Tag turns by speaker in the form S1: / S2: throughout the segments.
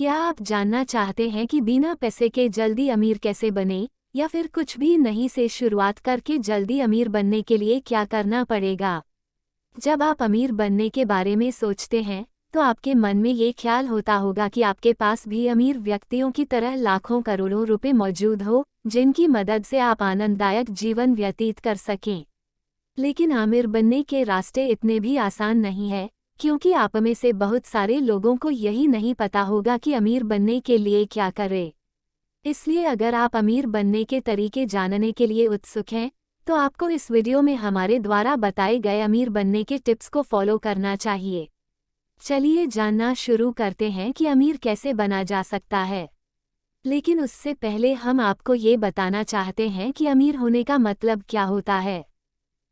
S1: क्या आप जानना चाहते हैं कि बिना पैसे के जल्दी अमीर कैसे बने, या फिर कुछ भी नहीं से शुरुआत करके जल्दी अमीर बनने के लिए क्या करना पड़ेगा? जब आप अमीर बनने के बारे में सोचते हैं, तो आपके मन में ये ख्याल होता होगा कि आपके पास भी अमीर व्यक्तियों की तरह लाखों करोड़ों रुपए मौजूद हो, जिनकी मदद से आप आनंददायक जीवन व्यतीत कर सकें। लेकिन अमीर बनने के रास्ते इतने भी आसान नहीं है, क्योंकि आप में से बहुत सारे लोगों को यही नहीं पता होगा कि अमीर बनने के लिए क्या करें। इसलिए अगर आप अमीर बनने के तरीके जानने के लिए उत्सुक हैं, तो आपको इस वीडियो में हमारे द्वारा बताए गए अमीर बनने के टिप्स को फॉलो करना चाहिए। चलिए जानना शुरू करते हैं कि अमीर कैसे बना जा सकता है। लेकिन उससे पहले हम आपको ये बताना चाहते हैं कि अमीर होने का मतलब क्या होता है।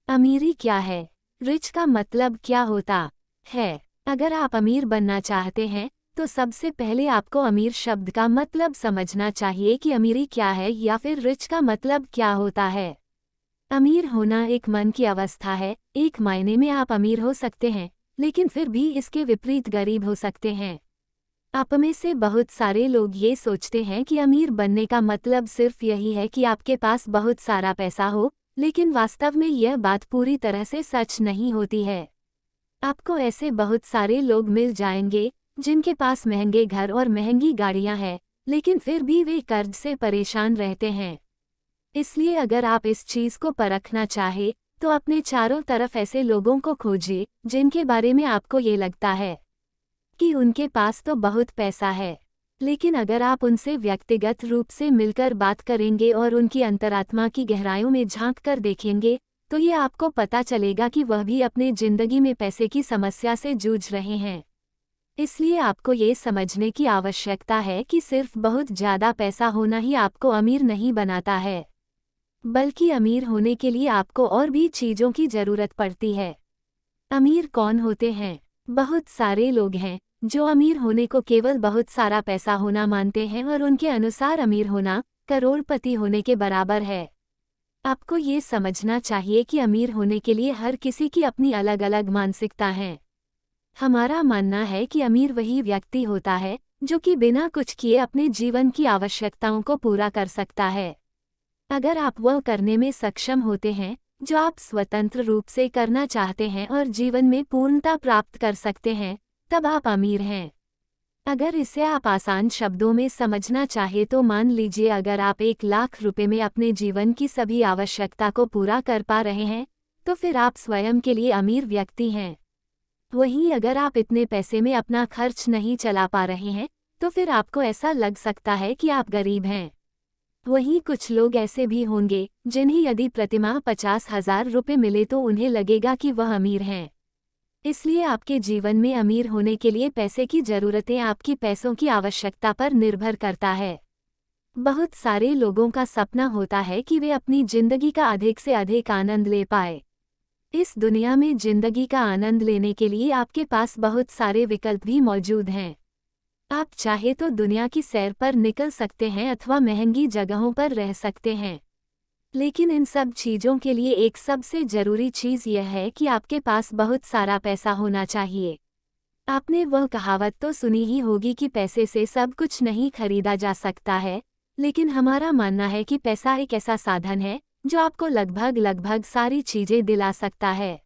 S1: अमीरी क्या है? रिच का मतलब क्या होता है? अगर आप अमीर बनना चाहते हैं, तो सबसे पहले आपको अमीर शब्द का मतलब समझना चाहिए कि अमीरी क्या है या फिर रिच का मतलब क्या होता है। अमीर होना एक मन की अवस्था है। एक मायने में आप अमीर हो सकते हैं, लेकिन फिर भी इसके विपरीत गरीब हो सकते हैं। आप में से बहुत सारे लोग ये सोचते हैं कि अमीर बनने का मतलब सिर्फ यही है कि आपके पास बहुत सारा पैसा हो, लेकिन वास्तव में यह बात पूरी तरह से सच नहीं होती है। आपको ऐसे बहुत सारे लोग मिल जाएंगे जिनके पास महंगे घर और महंगी गाड़ियां हैं, लेकिन फिर भी वे कर्ज से परेशान रहते हैं। इसलिए अगर आप इस चीज़ को परखना चाहे, तो अपने चारों तरफ ऐसे लोगों को खोजिए जिनके बारे में आपको ये लगता है कि उनके पास तो बहुत पैसा है। लेकिन अगर आप उनसे व्यक्तिगत रूप से मिलकर बात करेंगे और उनकी अंतरात्मा की गहराइयों में झांक कर देखेंगे, तो ये आपको पता चलेगा कि वह भी अपने जिंदगी में पैसे की समस्या से जूझ रहे हैं। इसलिए आपको ये समझने की आवश्यकता है कि सिर्फ बहुत ज़्यादा पैसा होना ही आपको अमीर नहीं बनाता है, बल्कि अमीर होने के लिए आपको और भी चीज़ों की ज़रूरत पड़ती है। अमीर कौन होते हैं? बहुत सारे लोग हैं जो अमीर होने को केवल बहुत सारा पैसा होना मानते हैं और उनके अनुसार अमीर होना करोड़पति होने के बराबर है। आपको ये समझना चाहिए कि अमीर होने के लिए हर किसी की अपनी अलग अलग मानसिकता है। हमारा मानना है कि अमीर वही व्यक्ति होता है जो कि बिना कुछ किए अपने जीवन की आवश्यकताओं को पूरा कर सकता है। अगर आप वह करने में सक्षम होते हैं जो आप स्वतंत्र रूप से करना चाहते हैं और जीवन में पूर्णता प्राप्त कर सकते हैं, तब आप अमीर हैं। अगर इसे आप आसान शब्दों में समझना चाहे तो मान लीजिए अगर आप 1 लाख रुपए में अपने जीवन की सभी आवश्यकता को पूरा कर पा रहे हैं, तो फिर आप स्वयं के लिए अमीर व्यक्ति हैं। वहीं अगर आप इतने पैसे में अपना खर्च नहीं चला पा रहे हैं, तो फिर आपको ऐसा लग सकता है कि आप गरीब हैं। वहीं कुछ लोग ऐसे भी होंगे जिन्हें यदि प्रतिमाह 50,000 रुपये मिले तो उन्हें लगेगा कि वह अमीर हैं। इसलिए आपके जीवन में अमीर होने के लिए पैसे की ज़रूरतें आपकी पैसों की आवश्यकता पर निर्भर करता है। बहुत सारे लोगों का सपना होता है कि वे अपनी जिंदगी का अधिक से अधिक आनंद ले पाए। इस दुनिया में जिंदगी का आनंद लेने के लिए आपके पास बहुत सारे विकल्प भी मौजूद हैं। आप चाहे तो दुनिया की सैर पर निकल सकते हैं अथवा महंगी जगहों पर रह सकते हैं। लेकिन इन सब चीज़ों के लिए एक सबसे ज़रूरी चीज़ यह है कि आपके पास बहुत सारा पैसा होना चाहिए। आपने वह कहावत तो सुनी ही होगी कि पैसे से सब कुछ नहीं खरीदा जा सकता है, लेकिन हमारा मानना है कि पैसा एक ऐसा साधन है जो आपको लगभग सारी चीज़ें दिला सकता है।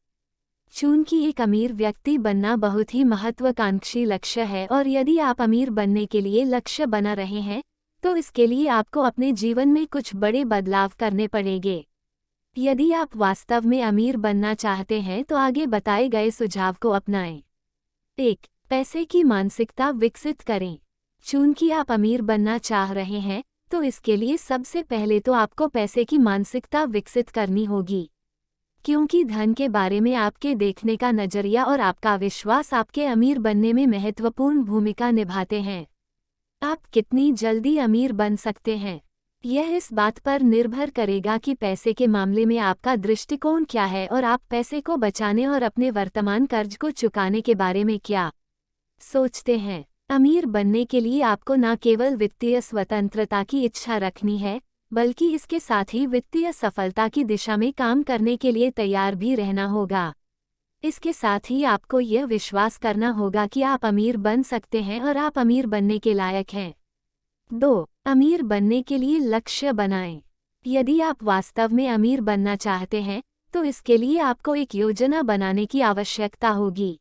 S1: चूंकि एक अमीर व्यक्ति बनना बहुत ही महत्वाकांक्षी लक्ष्य है और यदि आप अमीर बनने के लिए लक्ष्य बना रहे हैं, तो इसके लिए आपको अपने जीवन में कुछ बड़े बदलाव करने पड़ेंगे। यदि आप वास्तव में अमीर बनना चाहते हैं तो आगे बताए गए सुझाव को अपनाएं। 1. पैसे की मानसिकता विकसित करें। चूंकि आप अमीर बनना चाह रहे हैं, तो इसके लिए सबसे पहले तो आपको पैसे की मानसिकता विकसित करनी होगी, क्योंकि धन के बारे में आपके देखने का नज़रिया और आपका विश्वास आपके अमीर बनने में महत्वपूर्ण भूमिका निभाते हैं। आप कितनी जल्दी अमीर बन सकते हैं, यह इस बात पर निर्भर करेगा कि पैसे के मामले में आपका दृष्टिकोण क्या है और आप पैसे को बचाने और अपने वर्तमान कर्ज को चुकाने के बारे में क्या सोचते हैं। अमीर बनने के लिए आपको न केवल वित्तीय स्वतंत्रता की इच्छा रखनी है, बल्कि इसके साथ ही वित्तीय सफलता की दिशा में काम करने के लिए तैयार भी रहना होगा। इसके साथ ही आपको यह विश्वास करना होगा कि आप अमीर बन सकते हैं और आप अमीर बनने के लायक हैं। 2. अमीर बनने के लिए लक्ष्य बनाएं। यदि आप वास्तव में अमीर बनना चाहते हैं, तो इसके लिए आपको एक योजना बनाने की आवश्यकता होगी।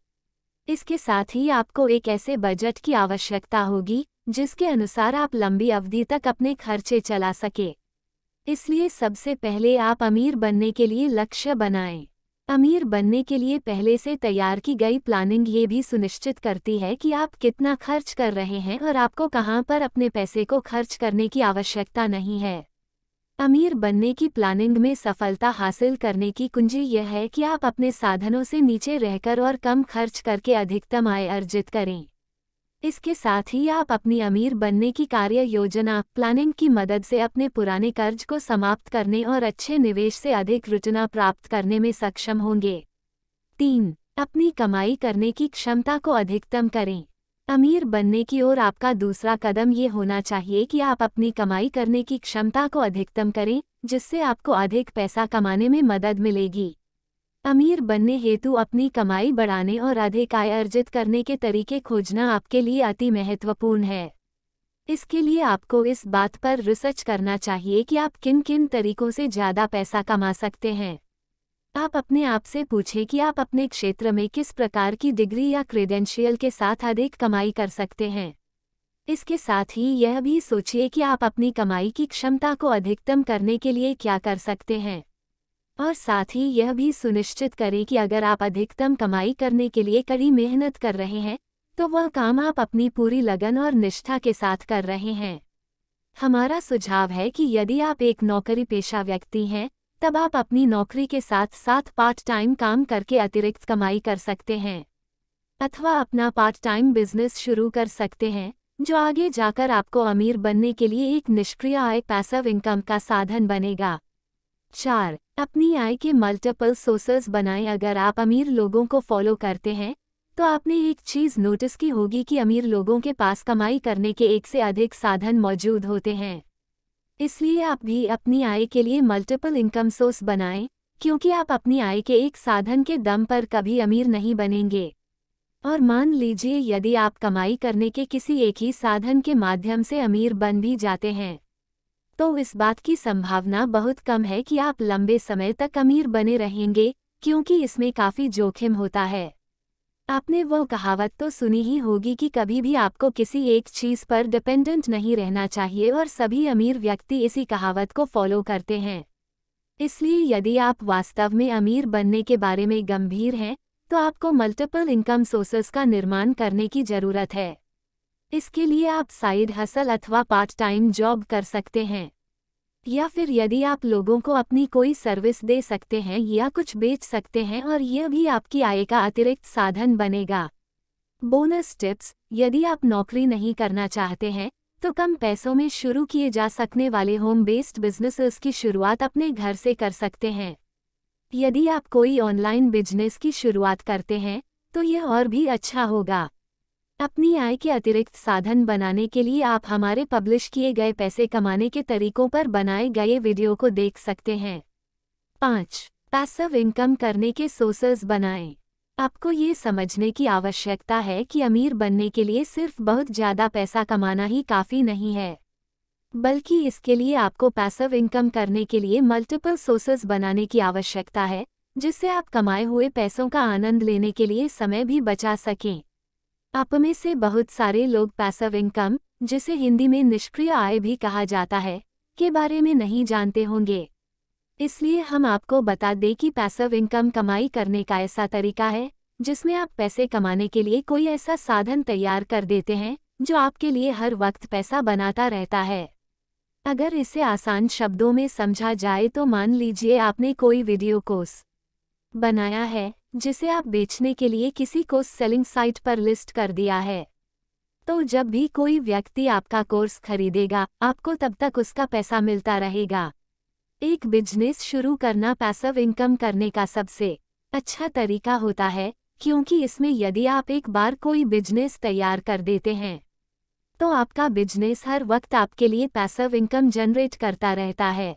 S1: इसके साथ ही आपको एक ऐसे बजट की आवश्यकता होगी, जिसके अनुसार आप लंबी अवधि तक अपने खर्चे चला सके। इसलिए सबसे पहले आप अमीर बनने के लिए लक्ष्य बनाएं। अमीर बनने के लिए पहले से तैयार की गई प्लानिंग ये भी सुनिश्चित करती है कि आप कितना खर्च कर रहे हैं और आपको कहां पर अपने पैसे को खर्च करने की आवश्यकता नहीं है। अमीर बनने की प्लानिंग में सफलता हासिल करने की कुंजी यह है कि आप अपने साधनों से नीचे रहकर और कम खर्च करके अधिकतम आय अर्जित करें। इसके साथ ही आप अपनी अमीर बनने की कार्य योजना प्लानिंग की मदद से अपने पुराने कर्ज को समाप्त करने और अच्छे निवेश से अधिक रिटर्न प्राप्त करने में सक्षम होंगे। 3. अपनी कमाई करने की क्षमता को अधिकतम करें। अमीर बनने की ओर आपका दूसरा कदम ये होना चाहिए कि आप अपनी कमाई करने की क्षमता को अधिकतम करें, जिससे आपको अधिक पैसा कमाने में मदद मिलेगी। अमीर बनने हेतु अपनी कमाई बढ़ाने और अधिक आय अर्जित करने के तरीके खोजना आपके लिए अति महत्वपूर्ण है। इसके लिए आपको इस बात पर रिसर्च करना चाहिए कि आप किन किन तरीकों से ज़्यादा पैसा कमा सकते हैं। आप अपने आप से पूछें कि आप अपने क्षेत्र में किस प्रकार की डिग्री या क्रेडेंशियल के साथ अधिक कमाई कर सकते हैं। इसके साथ ही यह भी सोचिए कि आप अपनी कमाई की क्षमता को अधिकतम करने के लिए क्या कर सकते हैं। और साथ ही यह भी सुनिश्चित करें कि अगर आप अधिकतम कमाई करने के लिए कड़ी मेहनत कर रहे हैं, तो वह काम आप अपनी पूरी लगन और निष्ठा के साथ कर रहे हैं। हमारा सुझाव है कि यदि आप एक नौकरी पेशा व्यक्ति हैं, तब आप अपनी नौकरी के साथ साथ पार्ट टाइम काम करके अतिरिक्त कमाई कर सकते हैं, अथवा अपना पार्ट टाइम बिजनेस शुरू कर सकते हैं, जो आगे जाकर आपको अमीर बनने के लिए एक निष्क्रिय आय पैसिव इनकम का साधन बनेगा। 4. अपनी आय के मल्टीपल सोर्सेज बनाएं। अगर आप अमीर लोगों को फॉलो करते हैं, तो आपने एक चीज़ नोटिस की होगी कि अमीर लोगों के पास कमाई करने के एक से अधिक साधन मौजूद होते हैं। इसलिए आप भी अपनी आय के लिए मल्टीपल इनकम सोर्स बनाएं, क्योंकि आप अपनी आय के एक साधन के दम पर कभी अमीर नहीं बनेंगे। और मान लीजिए यदि आप कमाई करने के किसी एक ही साधन के माध्यम से अमीर बन भी जाते हैं, तो इस बात की संभावना बहुत कम है कि आप लंबे समय तक अमीर बने रहेंगे, क्योंकि इसमें काफ़ी जोखिम होता है। आपने वो कहावत तो सुनी ही होगी कि कभी भी आपको किसी एक चीज़ पर डिपेंडेंट नहीं रहना चाहिए, और सभी अमीर व्यक्ति इसी कहावत को फॉलो करते हैं। इसलिए यदि आप वास्तव में अमीर बनने के बारे में गंभीर हैं, तो आपको मल्टीपल इनकम सोर्सेस का निर्माण करने की ज़रूरत है। इसके लिए आप साइड हसल अथवा पार्ट टाइम जॉब कर सकते हैं, या फिर यदि आप लोगों को अपनी कोई सर्विस दे सकते हैं या कुछ बेच सकते हैं, और यह भी आपकी आय का अतिरिक्त साधन बनेगा। बोनस टिप्स: यदि आप नौकरी नहीं करना चाहते हैं, तो कम पैसों में शुरू किए जा सकने वाले होम बेस्ड बिजनेसेस की शुरुआत अपने घर से कर सकते हैं। यदि आप कोई ऑनलाइन बिजनेस की शुरुआत करते हैं, तो यह और भी अच्छा होगा। अपनी आय के अतिरिक्त साधन बनाने के लिए आप हमारे पब्लिश किए गए पैसे कमाने के तरीकों पर बनाए गए वीडियो को देख सकते हैं। 5. पैसिव इनकम करने के सोर्सेज बनाएं। आपको ये समझने की आवश्यकता है कि अमीर बनने के लिए सिर्फ बहुत ज़्यादा पैसा कमाना ही काफ़ी नहीं है, बल्कि इसके लिए आपको पैसिव इनकम करने के लिए मल्टीपल सोर्सेज बनाने की आवश्यकता है, जिससे आप कमाए हुए पैसों का आनंद लेने के लिए समय भी बचा सकें। आप में से बहुत सारे लोग पैसिव इनकम, जिसे हिंदी में निष्क्रिय आय भी कहा जाता है, के बारे में नहीं जानते होंगे। इसलिए हम आपको बता दें कि पैसिव इनकम कमाई करने का ऐसा तरीका है, जिसमें आप पैसे कमाने के लिए कोई ऐसा साधन तैयार कर देते हैं, जो आपके लिए हर वक्त पैसा बनाता रहता है। अगर इसे आसान शब्दों में समझा जाए तो मान लीजिए आपने कोई वीडियो कोर्स बनाया है, जिसे आप बेचने के लिए किसी कोर्स सेलिंग साइट पर लिस्ट कर दिया है। तो जब भी कोई व्यक्ति आपका कोर्स खरीदेगा, आपको तब तक उसका पैसा मिलता रहेगा। एक बिजनेस शुरू करना पैसिव इनकम करने का सबसे अच्छा तरीका होता है, क्योंकि इसमें यदि आप एक बार कोई बिजनेस तैयार कर देते हैं, तो आपका बिजनेस हर वक्त आपके लिए पैसिव इनकम जनरेट करता रहता है।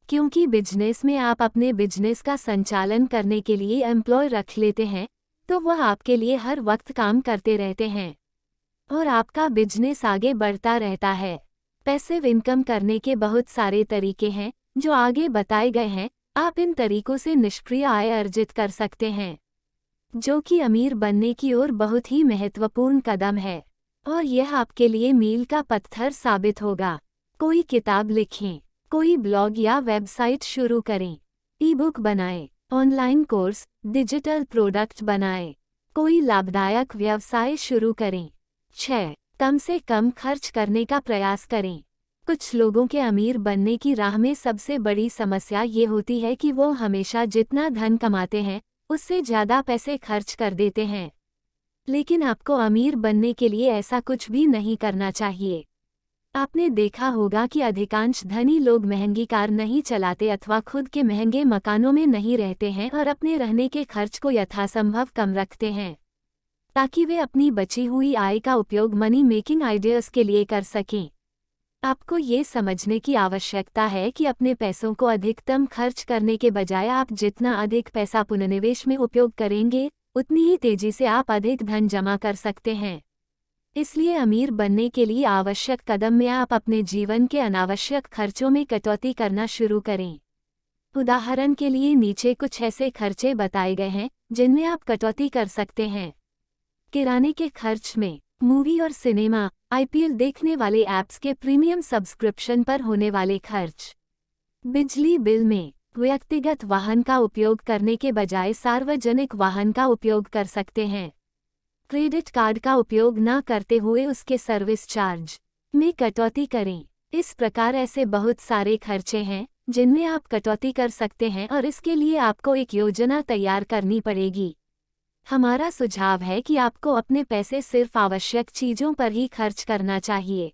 S1: क्योंकि बिजनेस में आप अपने बिजनेस का संचालन करने के लिए एम्प्लॉय रख लेते हैं, तो वह आपके लिए हर वक्त काम करते रहते हैं और आपका बिजनेस आगे बढ़ता रहता है। पैसिव इनकम करने के बहुत सारे तरीके हैं जो आगे बताए गए हैं। आप इन तरीकों से निष्क्रिय आय अर्जित कर सकते हैं, जो कि अमीर बनने की ओर बहुत ही महत्वपूर्ण कदम है और यह आपके लिए मील का पत्थर साबित होगा। कोई किताब लिखें, कोई ब्लॉग या वेबसाइट शुरू करें, ई बुक बनाएं, ऑनलाइन कोर्स, डिजिटल प्रोडक्ट बनाएं, कोई लाभदायक व्यवसाय शुरू करें। 6. कम से कम खर्च करने का प्रयास करें। कुछ लोगों के अमीर बनने की राह में सबसे बड़ी समस्या ये होती है कि वो हमेशा जितना धन कमाते हैं उससे ज़्यादा पैसे खर्च कर देते हैं। लेकिन आपको अमीर बनने के लिए ऐसा कुछ भी नहीं करना चाहिए। आपने देखा होगा कि अधिकांश धनी लोग महंगी कार नहीं चलाते अथवा खुद के महंगे मकानों में नहीं रहते हैं और अपने रहने के खर्च को यथासंभव कम रखते हैं, ताकि वे अपनी बची हुई आय का उपयोग मनी मेकिंग आइडियाज़ के लिए कर सकें। आपको ये समझने की आवश्यकता है कि अपने पैसों को अधिकतम खर्च करने के बजाय आप जितना अधिक पैसा पुनर्निवेश में उपयोग करेंगे, उतनी ही तेजी से आप अधिक धन जमा कर सकते हैं। इसलिए अमीर बनने के लिए आवश्यक कदम में आप अपने जीवन के अनावश्यक खर्चों में कटौती करना शुरू करें। उदाहरण के लिए नीचे कुछ ऐसे खर्चे बताए गए हैं जिनमें आप कटौती कर सकते हैं। किराने के खर्च में मूवी और सिनेमा, आईपीएल देखने वाले ऐप्स के प्रीमियम सब्सक्रिप्शन पर होने वाले खर्च। बिजली बिल में व्यक्तिगत वाहन का उपयोग करने के बजाय सार्वजनिक वाहन का उपयोग कर सकते हैं। क्रेडिट कार्ड का उपयोग न करते हुए उसके सर्विस चार्ज में कटौती करें। इस प्रकार ऐसे बहुत सारे खर्चे हैं जिनमें आप कटौती कर सकते हैं और इसके लिए आपको एक योजना तैयार करनी पड़ेगी। हमारा सुझाव है कि आपको अपने पैसे सिर्फ आवश्यक चीज़ों पर ही खर्च करना चाहिए।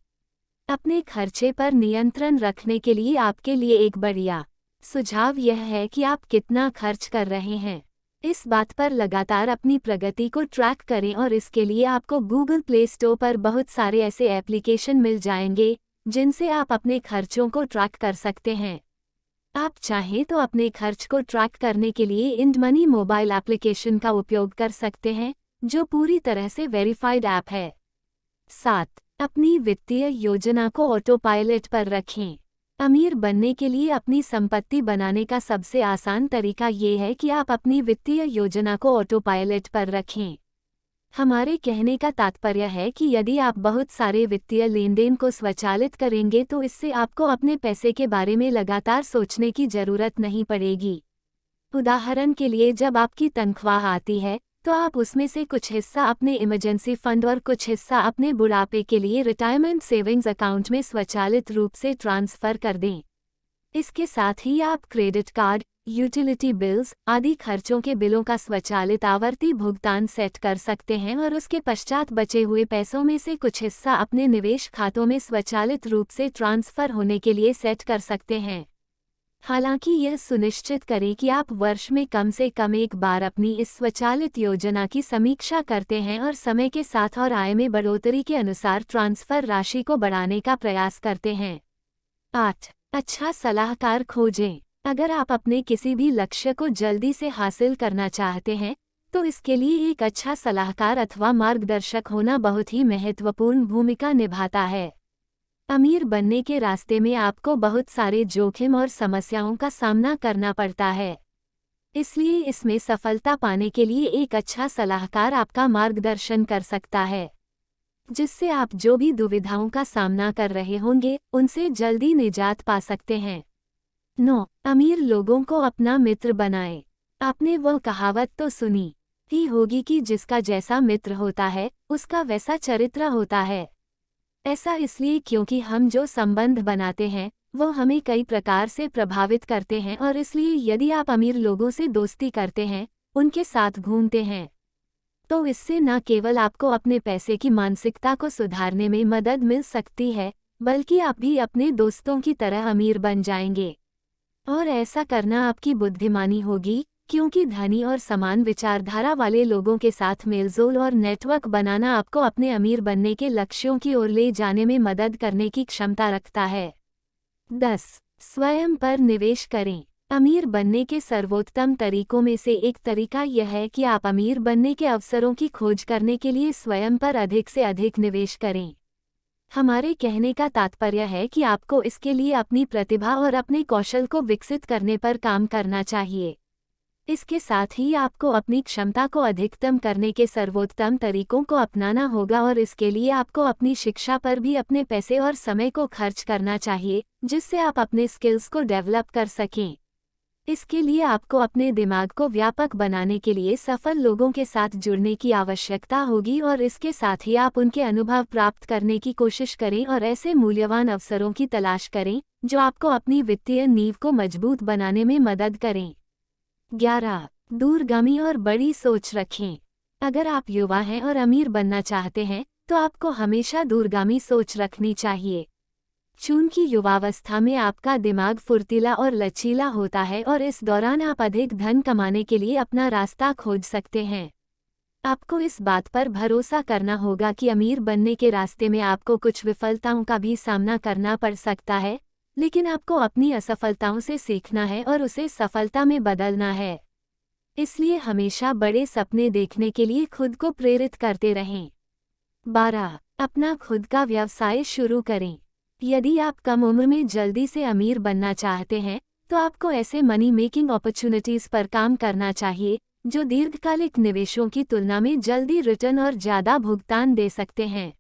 S1: अपने खर्चे पर नियंत्रण रखने के लिए आपके लिए एक बढ़िया सुझाव यह है कि आप कितना खर्च कर रहे हैं। इस बात पर लगातार अपनी प्रगति को ट्रैक करें और इसके लिए आपको गूगल प्ले स्टोर पर बहुत सारे ऐसे एप्लीकेशन मिल जाएंगे जिनसे आप अपने खर्चों को ट्रैक कर सकते हैं। आप चाहें तो अपने खर्च को ट्रैक करने के लिए इंड मनी मोबाइल एप्लीकेशन का उपयोग कर सकते हैं, जो पूरी तरह से वेरीफाइड ऐप है। 7. अपनी वित्तीय योजना को ऑटो पायलट पर रखें। अमीर बनने के लिए अपनी संपत्ति बनाने का सबसे आसान तरीका ये है कि आप अपनी वित्तीय योजना को ऑटो पायलट पर रखें। हमारे कहने का तात्पर्य है कि यदि आप बहुत सारे वित्तीय लेनदेन को स्वचालित करेंगे तो इससे आपको अपने पैसे के बारे में लगातार सोचने की जरूरत नहीं पड़ेगी। उदाहरण के लिए, जब आपकी तनख्वाह आती है तो आप उसमें से कुछ हिस्सा अपने इमरजेंसी फंड और कुछ हिस्सा अपने बुढ़ापे के लिए रिटायरमेंट सेविंग्स अकाउंट में स्वचालित रूप से ट्रांसफ़र कर दें। इसके साथ ही आप क्रेडिट कार्ड, यूटिलिटी बिल्स आदि खर्चों के बिलों का स्वचालित आवर्ती भुगतान सेट कर सकते हैं और उसके पश्चात बचे हुए पैसों में से कुछ हिस्सा अपने निवेश खातों में स्वचालित रूप से ट्रांसफ़र होने के लिए सेट कर सकते हैं। हालांकि यह सुनिश्चित करें कि आप वर्ष में कम से कम एक बार अपनी इस स्वचालित योजना की समीक्षा करते हैं और समय के साथ और आय में बढ़ोतरी के अनुसार ट्रांसफ़र राशि को बढ़ाने का प्रयास करते हैं। 8. अच्छा सलाहकार खोजें। अगर आप अपने किसी भी लक्ष्य को जल्दी से हासिल करना चाहते हैं तो इसके लिए एक अच्छा सलाहकार अथवा मार्गदर्शक होना बहुत ही महत्वपूर्ण भूमिका निभाता है। अमीर बनने के रास्ते में आपको बहुत सारे जोखिम और समस्याओं का सामना करना पड़ता है, इसलिए इसमें सफलता पाने के लिए एक अच्छा सलाहकार आपका मार्गदर्शन कर सकता है, जिससे आप जो भी दुविधाओं का सामना कर रहे होंगे उनसे जल्दी निजात पा सकते हैं। 9. अमीर लोगों को अपना मित्र बनाएं। आपने वो कहावत तो सुनी ही होगी कि जिसका जैसा मित्र होता है उसका वैसा चरित्र होता है। ऐसा इसलिए क्योंकि हम जो संबंध बनाते हैं वो हमें कई प्रकार से प्रभावित करते हैं और इसलिए यदि आप अमीर लोगों से दोस्ती करते हैं, उनके साथ घूमते हैं, तो इससे न केवल आपको अपने पैसे की मानसिकता को सुधारने में मदद मिल सकती है, बल्कि आप भी अपने दोस्तों की तरह अमीर बन जाएंगे। और ऐसा करना आपकी बुद्धिमानी होगी, क्योंकि धनी और समान विचारधारा वाले लोगों के साथ मेलजोल और नेटवर्क बनाना आपको अपने अमीर बनने के लक्ष्यों की ओर ले जाने में मदद करने की क्षमता रखता है। 10. स्वयं पर निवेश करें। अमीर बनने के सर्वोत्तम तरीकों में से एक तरीका यह है कि आप अमीर बनने के अवसरों की खोज करने के लिए स्वयं पर अधिक से अधिक निवेश करें। हमारे कहने का तात्पर्य है कि आपको इसके लिए अपनी प्रतिभा और अपने कौशल को विकसित करने पर काम करना चाहिए। इसके साथ ही आपको अपनी क्षमता को अधिकतम करने के सर्वोत्तम तरीकों को अपनाना होगा और इसके लिए आपको अपनी शिक्षा पर भी अपने पैसे और समय को खर्च करना चाहिए, जिससे आप अपने स्किल्स को डेवलप कर सकें। इसके लिए आपको अपने दिमाग को व्यापक बनाने के लिए सफल लोगों के साथ जुड़ने की आवश्यकता होगी और इसके साथ ही आप उनके अनुभव प्राप्त करने की कोशिश करें और ऐसे मूल्यवान अवसरों की तलाश करें जो आपको अपनी वित्तीय नींव को मजबूत बनाने में मदद करें। 11. दूरगामी और बड़ी सोच रखें। अगर आप युवा हैं और अमीर बनना चाहते हैं तो आपको हमेशा दूरगामी सोच रखनी चाहिए। चूंकि युवावस्था में आपका दिमाग फुर्तीला और लचीला होता है और इस दौरान आप अधिक धन कमाने के लिए अपना रास्ता खोज सकते हैं। आपको इस बात पर भरोसा करना होगा कि अमीर बनने के रास्ते में आपको कुछ विफलताओं का भी सामना करना पड़ सकता है, लेकिन आपको अपनी असफलताओं से सीखना है और उसे सफलता में बदलना है। इसलिए हमेशा बड़े सपने देखने के लिए खुद को प्रेरित करते रहें। 12. अपना खुद का व्यवसाय शुरू करें। यदि आप कम उम्र में जल्दी से अमीर बनना चाहते हैं तो आपको ऐसे मनी मेकिंग अपॉर्चुनिटीज पर काम करना चाहिए जो दीर्घकालिक निवेशों की तुलना में जल्दी रिटर्न और ज़्यादा भुगतान दे सकते हैं।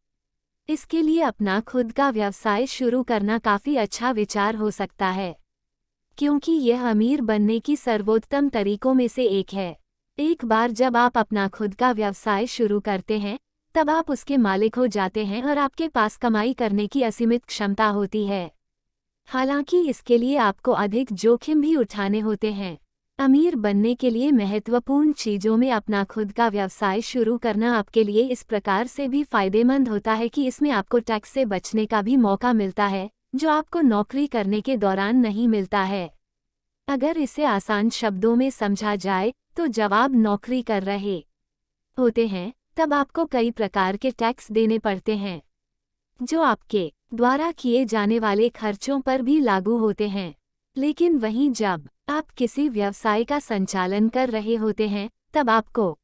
S1: इसके लिए अपना खुद का व्यवसाय शुरू करना काफ़ी अच्छा विचार हो सकता है, क्योंकि यह अमीर बनने की सर्वोत्तम तरीकों में से एक है। एक बार जब आप अपना खुद का व्यवसाय शुरू करते हैं तब आप उसके मालिक हो जाते हैं और आपके पास कमाई करने की असीमित क्षमता होती है। हालांकि इसके लिए आपको अधिक जोखिम भी उठाने होते हैं। अमीर बनने के लिए महत्वपूर्ण चीज़ों में अपना खुद का व्यवसाय शुरू करना आपके लिए इस प्रकार से भी फायदेमंद होता है कि इसमें आपको टैक्स से बचने का भी मौका मिलता है, जो आपको नौकरी करने के दौरान नहीं मिलता है। अगर इसे आसान शब्दों में समझा जाए तो जवाब नौकरी कर रहे होते हैं तब आपको कई प्रकार के टैक्स देने पड़ते हैं, जो आपके द्वारा किए जाने वाले खर्चों पर भी लागू होते हैं। लेकिन वहीं जब आप किसी व्यवसाय का संचालन कर रहे होते हैं तब आपको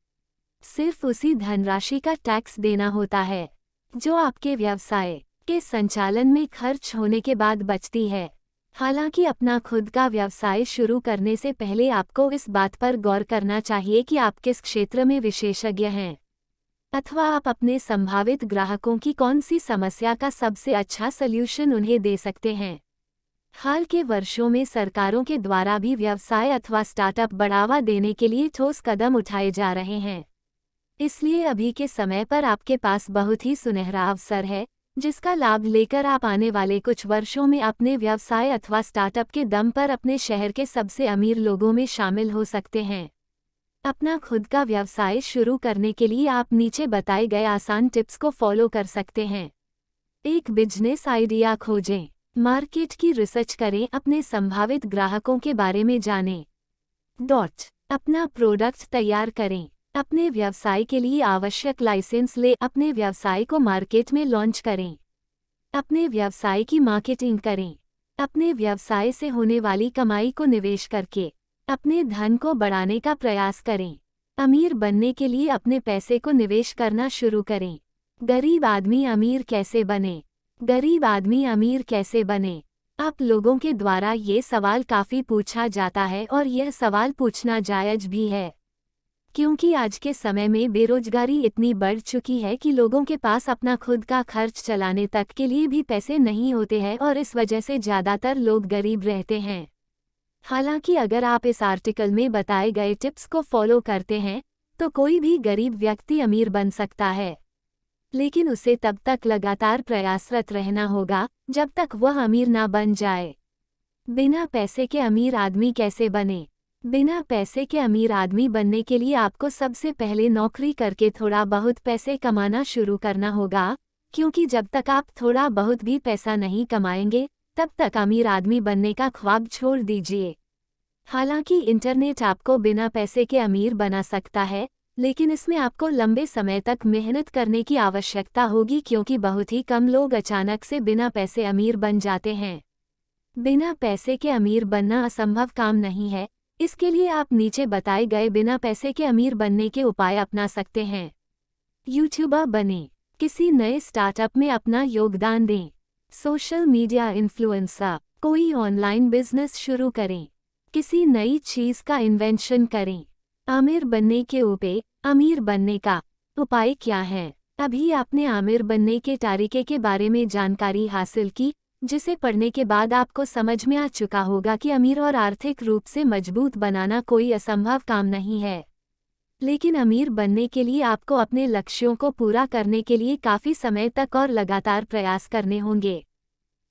S1: सिर्फ उसी धनराशि का टैक्स देना होता है जो आपके व्यवसाय के संचालन में खर्च होने के बाद बचती है। हालांकि अपना खुद का व्यवसाय शुरू करने से पहले आपको इस बात पर गौर करना चाहिए कि आप किस क्षेत्र में विशेषज्ञ हैं, अथवा आप अपने संभावित ग्राहकों की कौन सी समस्या का सबसे अच्छा सल्यूशन उन्हें दे सकते हैं। हाल के वर्षों में सरकारों के द्वारा भी व्यवसाय अथवा स्टार्टअप बढ़ावा देने के लिए ठोस कदम उठाए जा रहे हैं। इसलिए अभी के समय पर आपके पास बहुत ही सुनहरा अवसर है, जिसका लाभ लेकर आप आने वाले कुछ वर्षों में अपने व्यवसाय अथवा स्टार्टअप के दम पर अपने शहर के सबसे अमीर लोगों में शामिल हो सकते हैं। अपना खुद का व्यवसाय शुरू करने के लिए आप नीचे बताए गए आसान टिप्स को फॉलो कर सकते हैं। एक बिजनेस आइडिया खोजें। मार्केट की रिसर्च करें, अपने संभावित ग्राहकों के बारे में जानें। अपना प्रोडक्ट तैयार करें। अपने व्यवसाय के लिए आवश्यक लाइसेंस ले अपने व्यवसाय को मार्केट में लॉन्च करें। अपने व्यवसाय की मार्केटिंग करें। अपने व्यवसाय से होने वाली कमाई को निवेश करके अपने धन को बढ़ाने का प्रयास करें। अमीर बनने के लिए अपने पैसे को निवेश करना शुरू करें। गरीब आदमी अमीर कैसे बने? गरीब आदमी अमीर कैसे बने? आप लोगों के द्वारा ये सवाल काफ़ी पूछा जाता है और यह सवाल पूछना जायज़ भी है, क्योंकि आज के समय में बेरोजगारी इतनी बढ़ चुकी है कि लोगों के पास अपना खुद का खर्च चलाने तक के लिए भी पैसे नहीं होते हैं और इस वजह से ज़्यादातर लोग गरीब रहते हैं। हालांकि अगर आप इस आर्टिकल में बताए गए टिप्स को फॉलो करते हैं तो कोई भी गरीब व्यक्ति अमीर बन सकता है, लेकिन उसे तब तक लगातार प्रयासरत रहना होगा जब तक वह अमीर ना बन जाए। बिना पैसे के अमीर आदमी कैसे बने? बिना पैसे के अमीर आदमी बनने के लिए आपको सबसे पहले नौकरी करके थोड़ा बहुत पैसे कमाना शुरू करना होगा, क्योंकि जब तक आप थोड़ा बहुत भी पैसा नहीं कमाएंगे तब तक अमीर आदमी बनने का ख्वाब छोड़ दीजिए। हालांकि इंटरनेट आपको बिना पैसे के अमीर बना सकता है, लेकिन इसमें आपको लंबे समय तक मेहनत करने की आवश्यकता होगी, क्योंकि बहुत ही कम लोग अचानक से बिना पैसे अमीर बन जाते हैं। बिना पैसे के अमीर बनना असंभव काम नहीं है, इसके लिए आप नीचे बताए गए बिना पैसे के अमीर बनने के उपाय अपना सकते हैं। यूट्यूबर बने, किसी नए स्टार्टअप में अपना योगदान दें, सोशल मीडिया इन्फ्लुएंसर, कोई ऑनलाइन बिजनेस शुरू करें, किसी नई चीज का इन्वेंशन करें। आमिर बनने के उपाय। अमीर बनने का उपाय क्या है? अभी आपने आमिर बनने के तरीके के बारे में जानकारी हासिल की, जिसे पढ़ने के बाद आपको समझ में आ चुका होगा कि अमीर और आर्थिक रूप से मजबूत बनाना कोई असंभव काम नहीं है। लेकिन अमीर बनने के लिए आपको अपने लक्ष्यों को पूरा करने के लिए काफ़ी समय तक और लगातार प्रयास करने होंगे।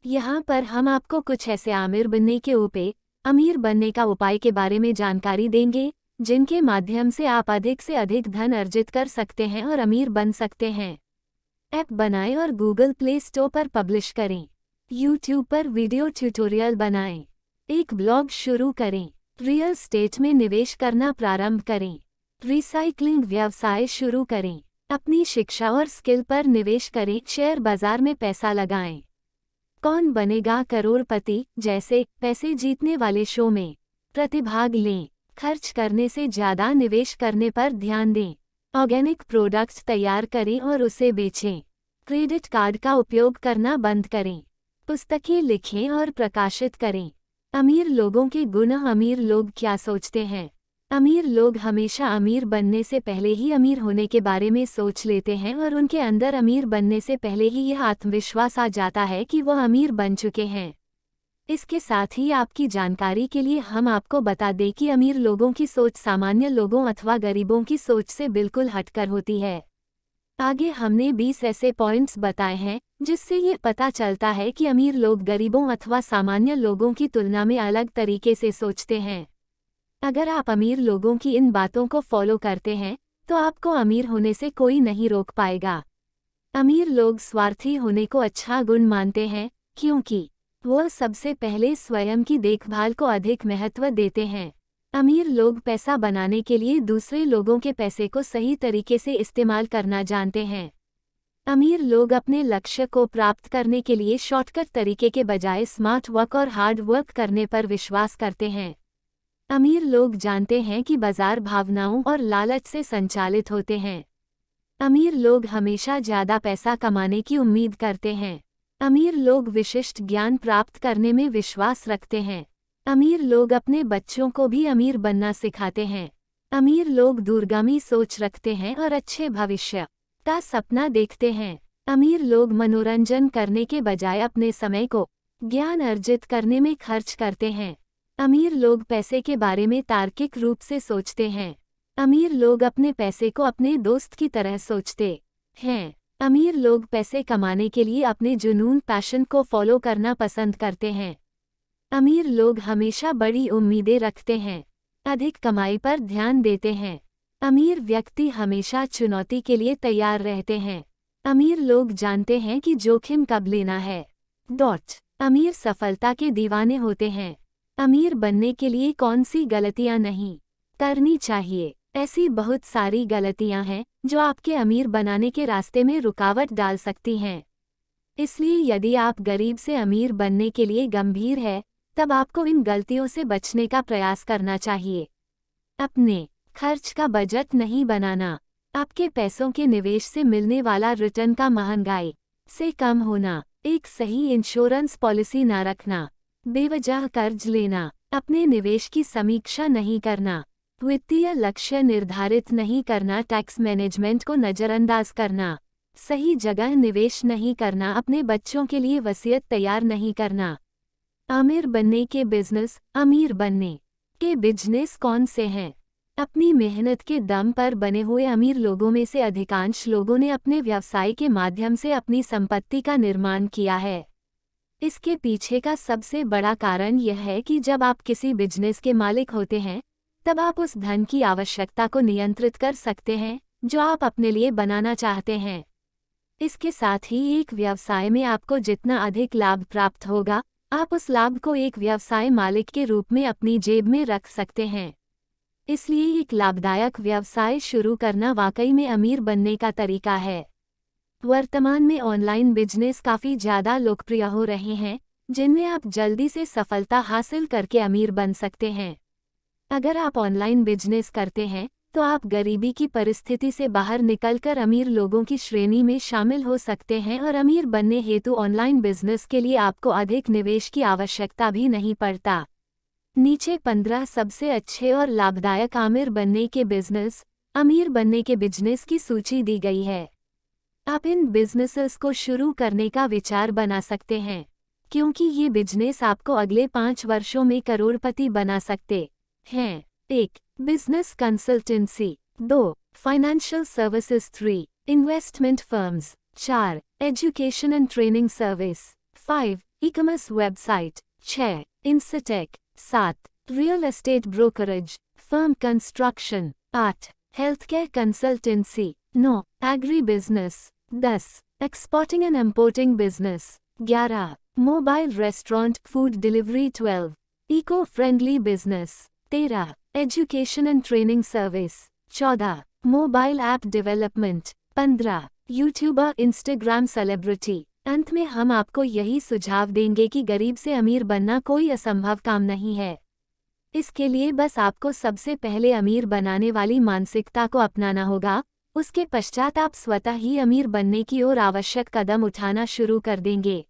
S1: यहाँ पर हम आपको कुछ ऐसे आमिर बनने के उपाय, अमीर बनने का उपाय के बारे में जानकारी देंगे, जिनके माध्यम से आप अधिक से अधिक धन अर्जित कर सकते हैं और अमीर बन सकते हैं। ऐप बनाएं और गूगल प्ले स्टोर पर पब्लिश करें। यूट्यूब पर वीडियो ट्यूटोरियल बनाएं। एक ब्लॉग शुरू करें। रियल एस्टेट में निवेश करना प्रारंभ करें। रिसाइक्लिंग व्यवसाय शुरू करें। अपनी शिक्षा और स्किल पर निवेश करें। शेयर बाजार में पैसा लगाएं। कौन बनेगा करोड़पति जैसे पैसे जीतने वाले शो में प्रतिभाग लें। खर्च करने से ज़्यादा निवेश करने पर ध्यान दें। ऑर्गेनिक प्रोडक्ट्स तैयार करें और उसे बेचें। क्रेडिट कार्ड का उपयोग करना बंद करें। पुस्तकें लिखें और प्रकाशित करें। अमीर लोगों के गुण। अमीर लोग क्या सोचते हैं? अमीर लोग हमेशा अमीर बनने से पहले ही अमीर होने के बारे में सोच लेते हैं और उनके अंदर अमीर बनने से पहले ही यह आत्मविश्वास आ जाता है कि वह अमीर बन चुके हैं। इसके साथ ही आपकी जानकारी के लिए हम आपको बता दें कि अमीर लोगों की सोच सामान्य लोगों अथवा गरीबों की सोच से बिल्कुल हटकर होती है। आगे हमने 20 ऐसे पॉइंट्स बताए हैं जिससे ये पता चलता है कि अमीर लोग गरीबों अथवा सामान्य लोगों की तुलना में अलग तरीके से सोचते हैं। अगर आप अमीर लोगों की इन बातों को फॉलो करते हैं तो आपको अमीर होने से कोई नहीं रोक पाएगा। अमीर लोग स्वार्थी होने को अच्छा गुण मानते हैं, क्योंकि वह सबसे पहले स्वयं की देखभाल को अधिक महत्व देते हैं। अमीर लोग पैसा बनाने के लिए दूसरे लोगों के पैसे को सही तरीके से इस्तेमाल करना जानते हैं। अमीर लोग अपने लक्ष्य को प्राप्त करने के लिए शॉर्टकट तरीके के बजाय स्मार्ट वर्क और हार्ड वर्क करने पर विश्वास करते हैं। अमीर लोग जानते हैं कि बाजार भावनाओं और लालच से संचालित होते हैं। अमीर लोग हमेशा ज़्यादा पैसा कमाने की उम्मीद करते हैं। अमीर लोग विशिष्ट ज्ञान प्राप्त करने में विश्वास रखते हैं। अमीर लोग अपने बच्चों को भी अमीर बनना सिखाते हैं। अमीर लोग दूरगामी सोच रखते हैं और अच्छे भविष्य का सपना देखते हैं। अमीर लोग मनोरंजन करने के बजाय अपने समय को ज्ञान अर्जित करने में खर्च करते हैं। अमीर लोग पैसे के बारे में तार्किक रूप से सोचते हैं। अमीर लोग अपने पैसे को अपने दोस्त की तरह सोचते हैं। अमीर लोग पैसे कमाने के लिए अपने जुनून पैशन को फॉलो करना पसंद करते हैं। अमीर लोग हमेशा बड़ी उम्मीदें रखते हैं, अधिक कमाई पर ध्यान देते हैं। अमीर व्यक्ति हमेशा चुनौती के लिए तैयार रहते हैं। अमीर लोग जानते हैं कि जोखिम कब लेना है। अमीर सफलता के दीवाने होते हैं। अमीर बनने के लिए कौन सी गलतियां नहीं करनी चाहिए? ऐसी बहुत सारी गलतियां हैं जो आपके अमीर बनाने के रास्ते में रुकावट डाल सकती हैं। इसलिए यदि आप गरीब से अमीर बनने के लिए गंभीर है, तब आपको इन गलतियों से बचने का प्रयास करना चाहिए। अपने खर्च का बजट नहीं बनाना। आपके पैसों के निवेश से मिलने वाला रिटर्न का महंगाई से कम होना। एक सही इंश्योरेंस पॉलिसी न रखना। बेवजह कर्ज लेना। अपने निवेश की समीक्षा नहीं करना। वित्तीय लक्ष्य निर्धारित नहीं करना। टैक्स मैनेजमेंट को नज़रअंदाज करना। सही जगह निवेश नहीं करना। अपने बच्चों के लिए वसीयत तैयार नहीं करना। आमिर बनने के बिजनेस। अमीर बनने के बिजनेस कौन से हैं? अपनी मेहनत के दम पर बने हुए अमीर लोगों में से अधिकांश लोगों ने अपने व्यवसाय के माध्यम से अपनी संपत्ति का निर्माण किया है। इसके पीछे का सबसे बड़ा कारण यह है कि जब आप किसी बिजनेस के मालिक होते हैं, तब आप उस धन की आवश्यकता को नियंत्रित कर सकते हैं जो आप अपने लिए बनाना चाहते हैं। इसके साथ ही एक व्यवसाय में आपको जितना अधिक लाभ प्राप्त होगा, आप उस लाभ को एक व्यवसाय मालिक के रूप में अपनी जेब में रख सकते हैं। इसलिए एक लाभदायक व्यवसाय शुरू करना वाकई में अमीर बनने का तरीका है। वर्तमान में ऑनलाइन बिजनेस काफ़ी ज़्यादा लोकप्रिय हो रहे हैं, जिनमें आप जल्दी से सफलता हासिल करके अमीर बन सकते हैं। अगर आप ऑनलाइन बिजनेस करते हैं तो आप गरीबी की परिस्थिति से बाहर निकलकर अमीर लोगों की श्रेणी में शामिल हो सकते हैं और अमीर बनने हेतु ऑनलाइन बिजनेस के लिए आपको अधिक निवेश की आवश्यकता भी नहीं पड़ता। नीचे 15 सबसे अच्छे और लाभदायक अमीर बनने के बिजनेस की सूची दी गई है। आप इन बिजनेसेस को शुरू करने का विचार बना सकते हैं, क्योंकि ये बिजनेस आपको अगले 5 वर्षों में करोड़पति बना सकते हैं। 1. Business consultancy. 2. Financial services. 3. Investment firms. 4. Education and training service. 5. E-commerce website. 6. इंस्टेक। 7. Real estate brokerage firm construction. 8. Health care consultancy. 9. Agri business. 10. Exporting and importing business. 11. Mobile restaurant food delivery. 12. Eco friendly business. 13. Education and training service. 14. Mobile app development. 15. YouTuber Instagram celebrity. अंत में हम आपको यही सुझाव देंगे कि गरीब से अमीर बनना कोई असंभव काम नहीं है। इसके लिए बस आपको सबसे पहले अमीर बनाने वाली मानसिकता को अपनाना होगा, उसके पश्चात आप स्वतः ही अमीर बनने की ओर आवश्यक कदम उठाना शुरू कर देंगे।